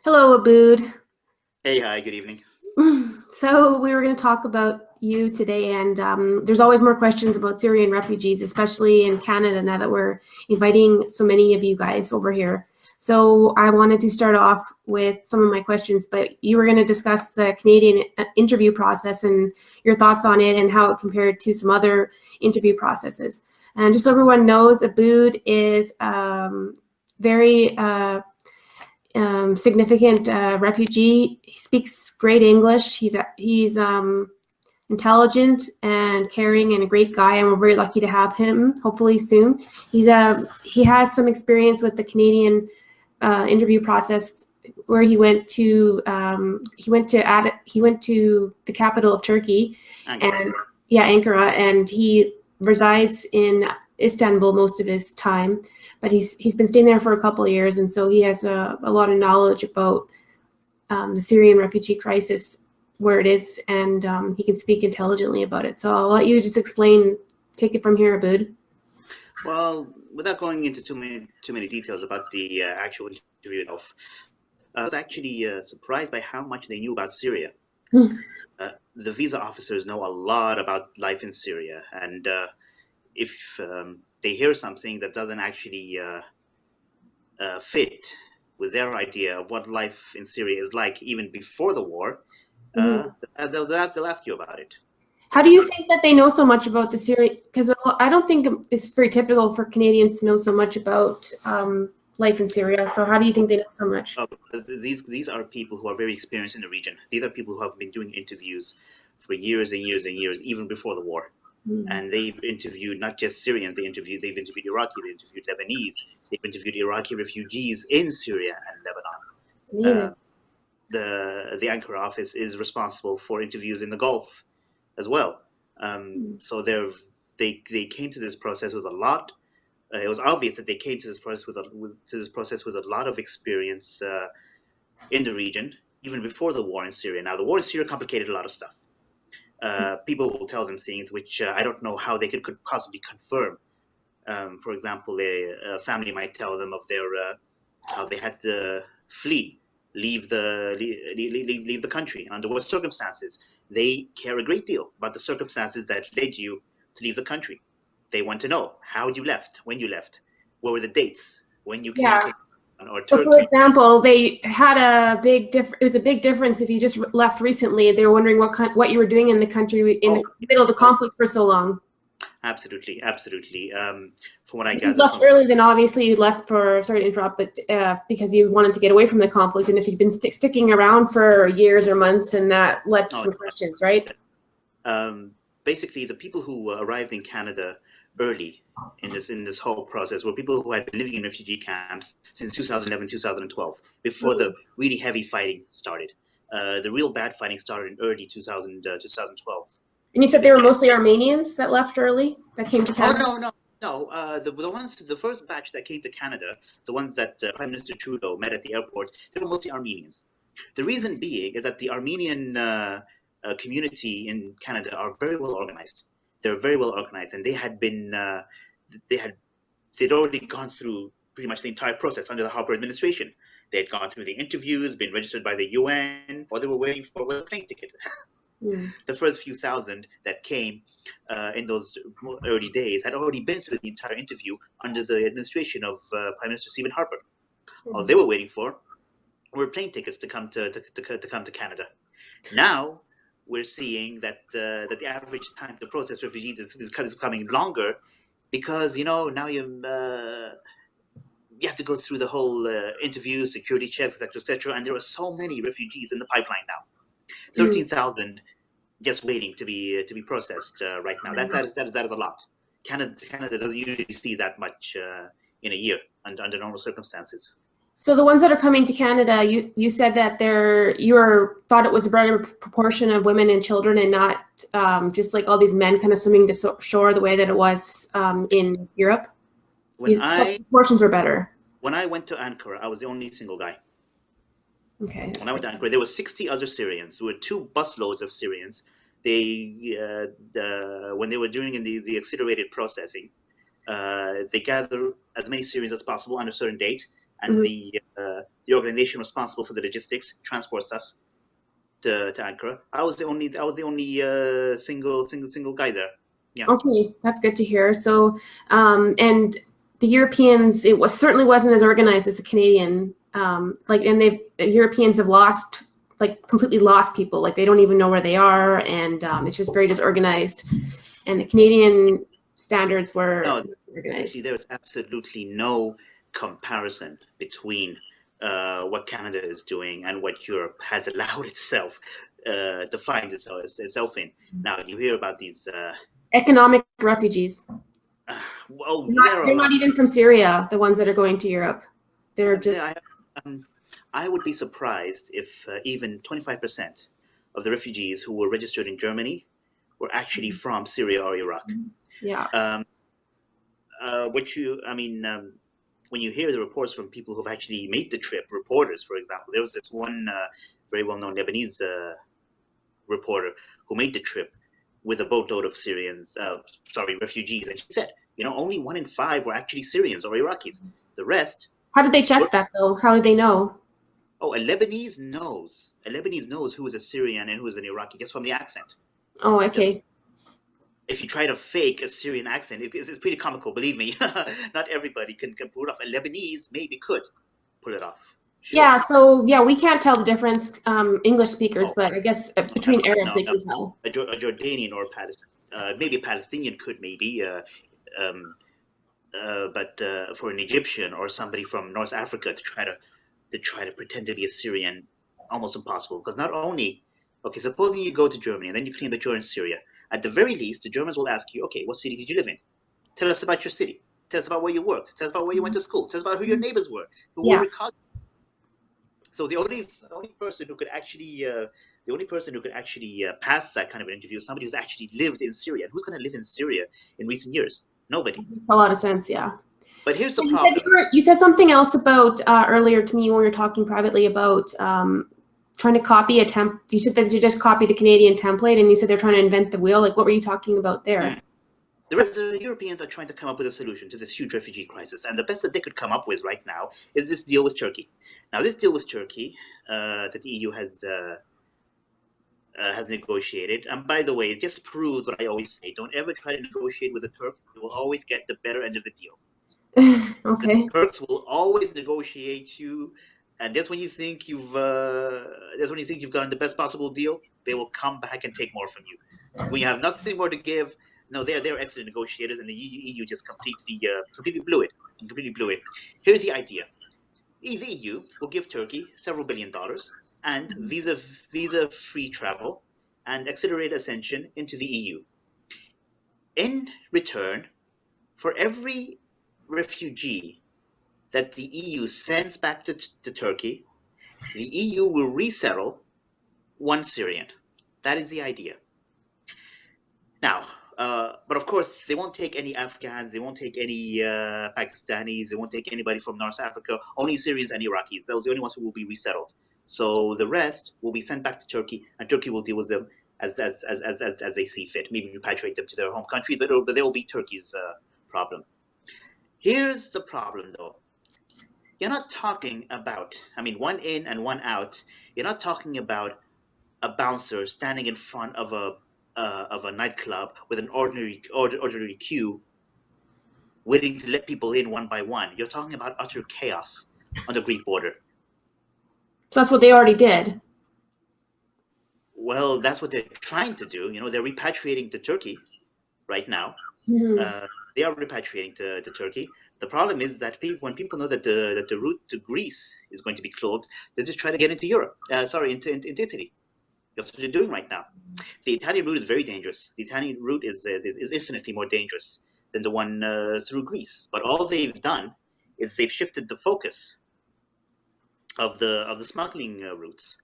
Hello, Aboud. Hey, hi, good evening. So we were going to talk about you today, and there's always more questions about Syrian refugees, especially in Canada, now that we're inviting so many of you guys over here. So I wanted to start off with some of my questions, but you were going to discuss the Canadian interview process and your thoughts on it and how it compared to some other interview processes. And just so everyone knows, Aboud is very significant refugee. He speaks great English. He's intelligent and caring and a great guy, and we're very lucky to have him. Hopefully soon. He has some experience with the Canadian interview process, where he went to the capital of Turkey, Ankara. and yeah, Ankara, and he resides in Istanbul most of his time, but he's been staying there for a couple of years, and so he has a lot of knowledge about the Syrian refugee crisis, where it is, and he can speak intelligently about it. So I'll let you just take it from here, Aboud. Well, without going into too many details about the actual interview itself, I was actually surprised by how much they knew about Syria. The visa officers know a lot about life in Syria, and if they hear something that doesn't actually fit with their idea of what life in Syria is like, even before the war, they'll ask you about it. How do you think that they know so much about the Syrian? Because I don't think it's very typical for Canadians to know so much about life in Syria. So how do you think they know so much? These are people who are very experienced in the region. These are people who have been doing interviews for years and years and years, even before the war. And they've interviewed not just Syrians. They've interviewed Iraqi, they've interviewed Lebanese, they've interviewed Iraqi refugees in Syria and Lebanon. The Ankara office is responsible for interviews in the Gulf as well. So they came to this process with a lot. It was obvious that they came to this process with a lot of experience in the region, even before the war in Syria. Now, the war in Syria complicated a lot of stuff. People will tell them things which I don't know how they could possibly confirm. For example, a family might tell them of how they had to leave the country, under what circumstances. They care a great deal about the circumstances that led you to leave the country. They want to know how you left, when you left, what were the dates, when you came to or Turkey. So for example, they had it was a big difference if you just left recently. They were wondering what you were doing in the country the middle of the conflict for so long. Absolutely. From what I If gather, you left early, then obviously you left for, sorry to interrupt, but because you wanted to get away from the conflict. And if you'd been sticking around for years or months, and that led to some questions, right? Basically, the people who arrived in Canada early in this whole process were people who had been living in refugee camps since 2011, 2012, before the really heavy fighting started. The real bad fighting started in early 2012. And you said they were mostly Armenians that left early, that came to Canada? Oh, no. The first batch that came to Canada, the ones that Prime Minister Trudeau met at the airport, they were mostly Armenians. The reason being is that the Armenian community in Canada are very well organized. They're very well organized, and they'd already gone through pretty much the entire process under the Harper administration. They had gone through the interviews, been registered by the UN, all they were waiting for was a plane ticket. The first few thousand that came in those early days had already been through the entire interview under the administration of Prime Minister Stephen Harper. All they were waiting for were plane tickets to come to Canada. Now we're seeing that the average time to process refugees is becoming longer, because now you have to go through the whole interview, security checks, etc., and there are so many refugees in the pipeline now. 13,000 just waiting to be processed right now. That is a lot. Canada doesn't usually see that much in a year under normal circumstances. So the ones that are coming to Canada, you said that thought it was a better proportion of women and children, and not just like all these men kind of swimming to shore the way that it was in Europe. Proportions were better. When I went to Ankara, I was the only single guy. Okay. When I went to Ankara, there were 60 other Syrians. There were 2 busloads of Syrians. When they were doing the accelerated processing, they gather as many Syrians as possible on a certain date, and the organization responsible for the logistics, transports us to Ankara. I was the only single guy there. Yeah. Okay, that's good to hear. So, and the Europeans, certainly wasn't as organized as the Canadian. And the Europeans have completely lost people. Like they don't even know where they are, and it's just very disorganized. And the Canadian standards were organized. Actually, there is absolutely no comparison between what Canada is doing and what Europe has allowed itself to find itself in. Now, you hear about these economic refugees. Well, they're not even from Syria, the ones that are going to Europe. They're just... I would be surprised if even 25% of the refugees who were registered in Germany were actually from Syria or Iraq. Yeah. When you hear the reports from people who've actually made the trip, reporters, for example, there was this one very well-known Lebanese reporter who made the trip with a boatload of refugees, and she said, only 1 in 5 were actually Syrians or Iraqis. The rest. How did they check that though? How did they know? Oh, a Lebanese knows. A Lebanese knows who is a Syrian and who is an Iraqi just from the accent. Oh, okay. If you try to fake a Syrian accent, it's pretty comical, believe me. Not everybody can pull it off. A Lebanese maybe could pull it off. Sure. Yeah, so we can't tell the difference, English speakers, but I guess between Arabs they can tell. A Jordanian or maybe a Palestinian could maybe, but for an Egyptian or somebody from North Africa to try to pretend to be a Syrian, almost impossible. Because not only, okay, supposing you go to Germany and then you claim that you're in Syria, at the very least, the Germans will ask you, okay, what city did you live in? Tell us about your city. Tell us about where you worked. Tell us about where you went to school. Tell us about who your neighbors were. Who were your colleagues. So the only person who could actually pass that kind of an interview is somebody who's actually lived in Syria. And who's going to live in Syria in recent years? Nobody. That makes a lot of sense, yeah. But here's the problem. You said something else about earlier to me when we were talking privately about trying to copy a temp. You said that you just copied the Canadian template, and you said they're trying to invent the wheel. Like, what were you talking about there? The Europeans are trying to come up with a solution to this huge refugee crisis, and the best that they could come up with right now is this deal with Turkey. Now, this deal with Turkey that the EU has negotiated, and by the way, it just proves what I always say: don't ever try to negotiate with a Turk; you will always get the better end of the deal. Okay. The Turks will always negotiate you, and that's when you think you've gotten the best possible deal. They will come back and take more from you. When you have nothing more to give. No, they're excellent negotiators, and the EU just completely blew it. Here's the idea: the EU will give Turkey several $1 billion and visa-free travel and accelerated ascension into the EU. In return, for every refugee that the EU sends back to Turkey, the EU will resettle 1 Syrian. That is the idea. Now. But of course, they won't take any Afghans, they won't take any Pakistanis, they won't take anybody from North Africa, only Syrians and Iraqis. Those are the only ones who will be resettled. So the rest will be sent back to Turkey, and Turkey will deal with them as they see fit. Maybe repatriate them to their home country, but they will be Turkey's problem. Here's the problem, though. You're not talking about, 1 in and 1 out. You're not talking about a bouncer standing in front of a nightclub with an ordinary queue, waiting to let people in one by one. You're talking about utter chaos on the Greek border. So that's what they already did. Well, that's what they're trying to do. They're repatriating to Turkey right now. Mm-hmm. They are repatriating to Turkey. The problem is that when people know that the route to Greece is going to be closed, they just try to get into Europe. Into Italy. That's what they're doing right now. The Italian route is very dangerous. The Italian route is infinitely more dangerous than the one through Greece. But all they've done is they've shifted the focus of the smuggling routes.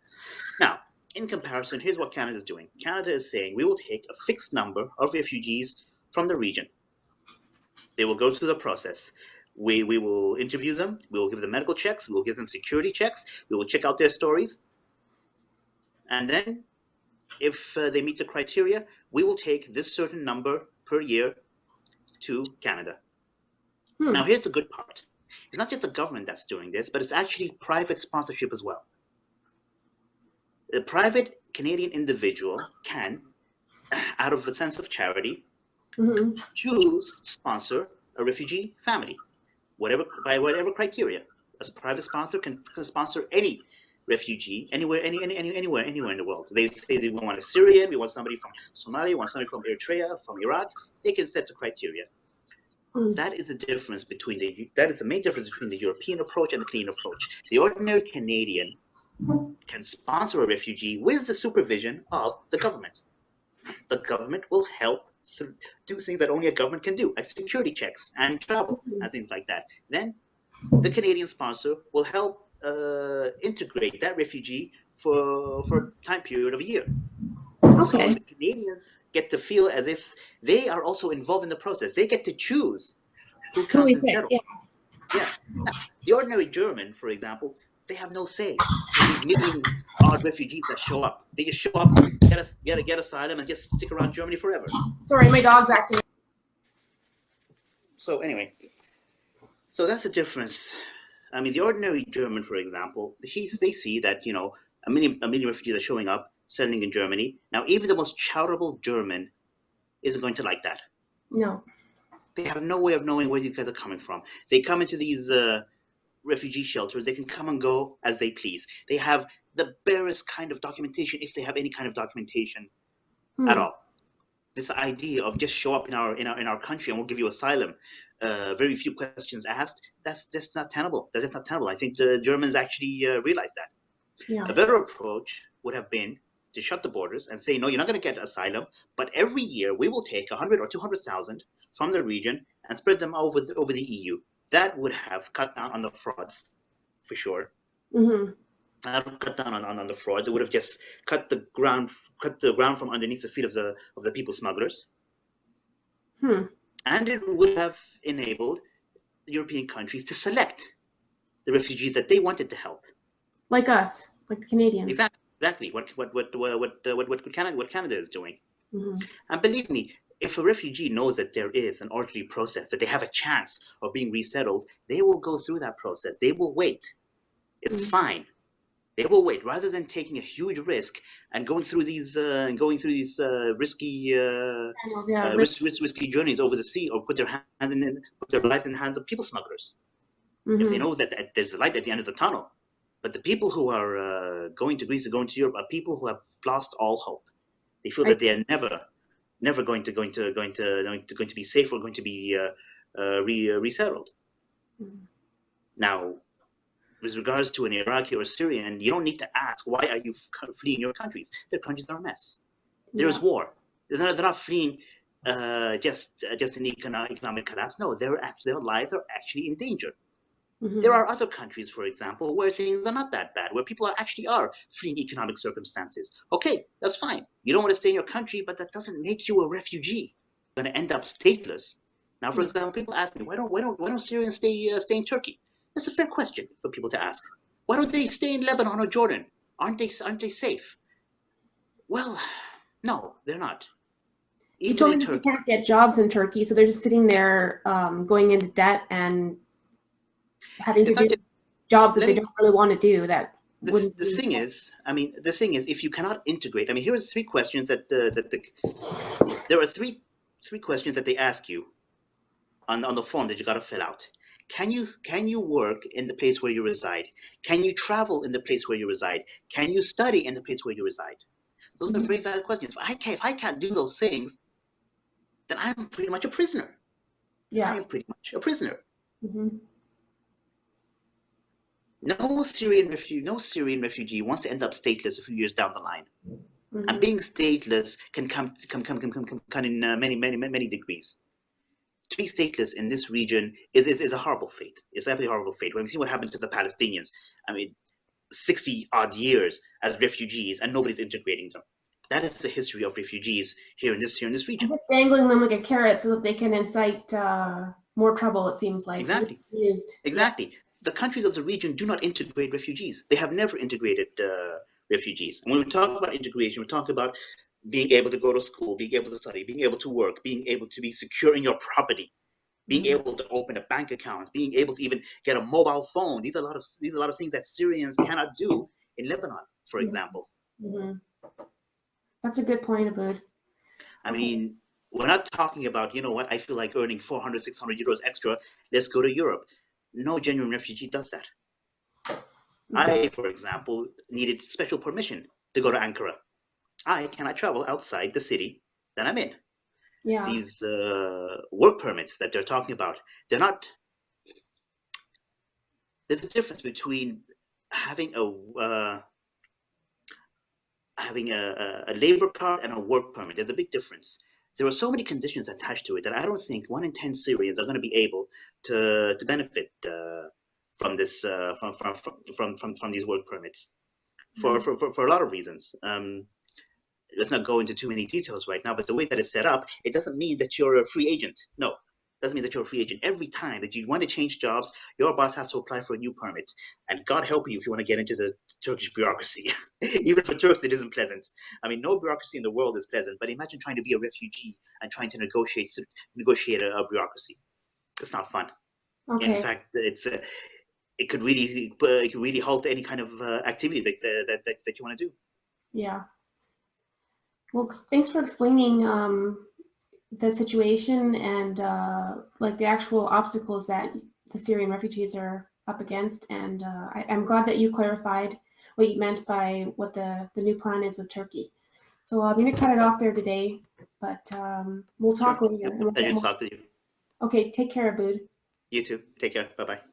Now, in comparison, here's what Canada is doing. Canada is saying we will take a fixed number of refugees from the region. They will go through the process. We will interview them. We will give them medical checks. We will give them security checks. We will check out their stories. And then, if they meet the criteria, we will take this certain number per year to Canada. Now, here's the good part. It's not just the government that's doing this, but it's actually private sponsorship as well. The private Canadian individual can, out of a sense of charity, choose to sponsor a refugee family, by whatever criteria. A private sponsor can sponsor any refugee anywhere in the world. They say they want a Syrian, we want somebody from Somalia, we want somebody from Eritrea, from Iraq. They can set the criteria. That is the difference between that is the main difference between the European approach and the Canadian approach. The ordinary Canadian can sponsor a refugee with the supervision of the government. The government will help do things that only a government can do, like security checks and travel and things like that. Then the Canadian sponsor will help integrate that refugee for a time period of a year. Okay. So the Canadians get to feel as if they are also involved in the process. They get to choose who comes and settles. Yeah. The ordinary German, for example, they have no say in these million-odd refugees that show up. They just show up, get asylum, and just stick around Germany forever. Sorry, my dog's acting. So anyway, so that's the difference. I mean, the ordinary German, for example, they see that, you know, a million refugees are showing up, settling in Germany. Now, even the most charitable German isn't going to like that. No. They have no way of knowing where these guys are coming from. They come into these refugee shelters. They can come and go as they please. They have the barest kind of documentation, if they have any kind of documentation at all. This idea of just show up in our country and we'll give you asylum, very few questions asked. That's not tenable. That's just not tenable. I think the Germans actually realize that. Yeah. A better approach would have been to shut the borders and say, no, you're not going to get asylum, but every year we will take 100 or 200,000 from the region and spread them over the EU. That would have cut down on the frauds, for sure. That would cut down on the frauds. It would have just cut the ground from underneath the feet of the people smugglers. And it would have enabled the European countries to select the refugees that they wanted to help. Like us, like the Canadians. Exactly. What Canada is doing. And believe me, if a refugee knows that there is an orderly process, that they have a chance of being resettled, they will go through that process. They will wait. It's fine. They will wait rather than taking a huge risk and going through these risky risky journeys over the sea, or put their life in the hands of people smugglers. If they know that there's a light at the end of the tunnel. But the people who are going to Greece or going to Europe are people who have lost all hope. They feel that they are never going to be safe or going to be resettled. Now, with regards to an Iraqi or Syrian, you don't need to ask, why are you fleeing your countries? Their countries are a mess. There is war. They're not fleeing just an economic collapse. No, their lives are actually in danger. There are other countries, for example, where things are not that bad, where people actually are fleeing economic circumstances. Okay, that's fine. You don't want to stay in your country, but that doesn't make you a refugee. You're going to end up stateless. Now, for example, people ask me, why don't Syrians stay in Turkey? That's a fair question for people to ask. Why don't they stay in Lebanon or Jordan? Aren't they safe? Well, no, they're not. You told me they can't get jobs in Turkey, so they're just sitting there going into debt and having to do jobs that they don't really want to do. The thing is, if you cannot integrate, here's three questions there are three questions that they ask you on the form that you got to fill out. Can you work in the place where you reside? Can you travel in the place where you reside? Can you study in the place where you reside? Those are very valid questions. If I can't do those things, then I'm pretty much a prisoner. Yeah, I am pretty much a prisoner. No Syrian refugee wants to end up stateless a few years down the line. And being stateless can come in many degrees. To be stateless in this region is a horrible fate. It's absolutely a horrible fate. When we see what happened to the Palestinians, 60 odd years as refugees, and nobody's integrating them. That is the history of refugees here in this region. Just dangling them like a carrot so that they can incite more trouble. It seems like exactly. The countries of the region do not integrate refugees. They have never integrated refugees. And when we talk about integration, we talk about being able to go to school, being able to study, being able to work, being able to be secure in your property. being able to open a bank account, being able to even get a mobile phone. These are a lot of things that Syrians cannot do in Lebanon, for example. That's a good point, Aboud. I mean, we're not talking about, you know what, I feel like earning 400, 600 euros extra, let's go to Europe. No genuine refugee does that. I, for example, needed special permission to go to Ankara. I cannot travel outside the city that I'm in. Yeah. These work permits that they're talking about, they're not. There's a difference between having a labor card and a work permit. There's a big difference. There are so many conditions attached to it that I don't think 1 in 10 Syrians are going to be able to benefit from this from these work permits for a lot of reasons. Let's not go into too many details right now, but the way that it's set up, it doesn't mean that you're a free agent. No, doesn't mean that you're a free agent. Every time that you want to change jobs, your boss has to apply for a new permit. And God help you if you want to get into the Turkish bureaucracy. Even for Turks, it isn't pleasant. I mean, no bureaucracy in the world is pleasant, but imagine trying to be a refugee and trying to negotiate a bureaucracy. It's not fun. Okay. In fact, it could really halt any kind of activity that you want to do. Yeah. Well, thanks for explaining the situation and like the actual obstacles that the Syrian refugees are up against. And I'm glad that you clarified what you meant by what the new plan is with Turkey. So I'm going to cut it off there today, but we'll talk later. Pleasure to talk with you. Okay, take care, Aboud. You too. Take care. Bye-bye.